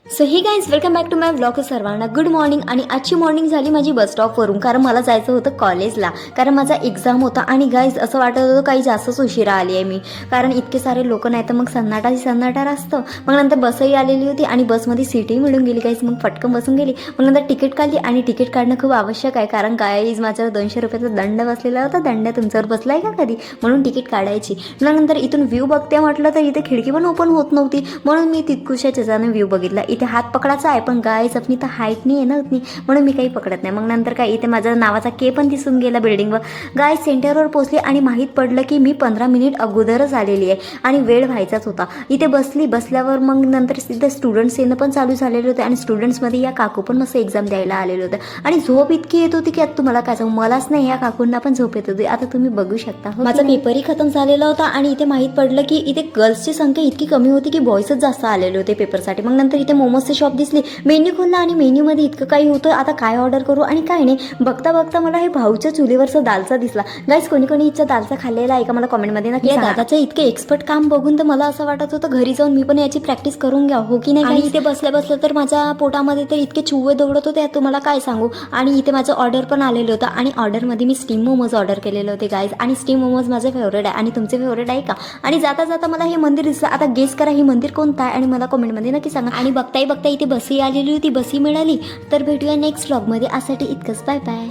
So hi guys welcome back to my vlog. सर्वांना good morning. आणि आजची morning झाली माझी बस स्टॉपवरून, कारण मला जायचं होतं कॉलेजला, कारण माझा एक्झाम होता. आणि गाईज असं वाटत होतं काही जास्तच उशिरा आली आहे मी, कारण इतके सारे लोक नाही तर मग सन्नाटा असतं. मग नंतर बसही आलेली होती आणि बसमध्ये सीटही मिळून गेली गाईज. मग पटकन बसून गेली. मग नंतर तिकीट काढली आणि तिकीट काढणं खूप आवश्यक आहे, कारण गाईज माझ्यावर 200 रुपयाचा दंड बसलेला होता. दंड तुमच्यावर बसला आहे का कधी, म्हणून तिकीट काढायची. मग नंतर इथून व्ह्यू बघते म्हटलं तर इथे खिडकी पण ओपन होत नव्हती, म्हणून मी तितकुशा चेजाने व्ह्यू बघितला. इथे हात पकडायचा आहे, पण गाईज आपली तर हाईट नाही आहे ना उतनी, म्हणून मी काही पकडत नाही. मग नंतर काय इथे माझ्या नावाचा के पण दिसून गेला बिल्डिंगवर. गाईज सेंटरवर पोचली आणि माहीत पडलं की मी 15 मिनिट अगोदरच आलेली आहे आणि वेळ व्हायचाच होता. इथे बसल्यावर मग नंतर तिथे स्टुडंट्स येणं पण चालू झालेले होते आणि स्टुडंट्समध्ये या काकू पण मस्त एक्झाम द्यायला आलेले होते. आणि झोप इतकी येत होती की आता तुम्हाला काय सांगू, मलाच नाही या काकूंना पण झोप येत होती. आता तुम्ही बघू शकता माझा पेपरही खतम झालेला होता आणि इथे माहीत पडलं की इथे गर्ल्सची संख्या इतकी कमी होती की बॉईजच जास्त आलेले होते पेपरसाठी. मग नंतर इथे मोमोजचे शॉप दिसली, मेन्यू खोलला आणि मेन्यूमध्ये इतकं काही होतं. आता काय ऑर्डर करू आणि काय नाही, बघता मला हे भाऊच्या चुलीवरचा दालचा दिसला. गाईज कोणी इथचा दालचा खाल्लेला आहे का, मला कॉमेंटमध्ये नक्की सांगा. दादाचं इतकं एक्सपर्ट काम बघून तर मला असं वाटत होतं घरी जाऊन मी पण याची प्रॅक्टिस करून घ्या, हो की नाही. आणि इथे बसल्या तर माझ्या पोटामध्ये तर इतके चुवे दौडत होते तुम्हाला काय सांगू. आणि इथे माझं ऑर्डर पण आलेलं होतं आणि ऑर्डरमध्ये मी स्टीम मोमोज ऑर्डर केलेले होते गाईज. आणि स्टीम मोमोज माझे फेवरेट आहे आणि तुमचे फेवरेट आहे का. आणि जाता मला हे मंदिर दिसलं. आता गेस करा हे मंदिर कोणतं आहे आणि मला कॉमेंटमध्ये नक्की सांगा. आणि बघता इथे बसही आलेली होती, बसही मिळाली. तर भेटूया नेक्स्ट व्लॉगमध्ये. आजसाठी इतकंच, बाय बाय.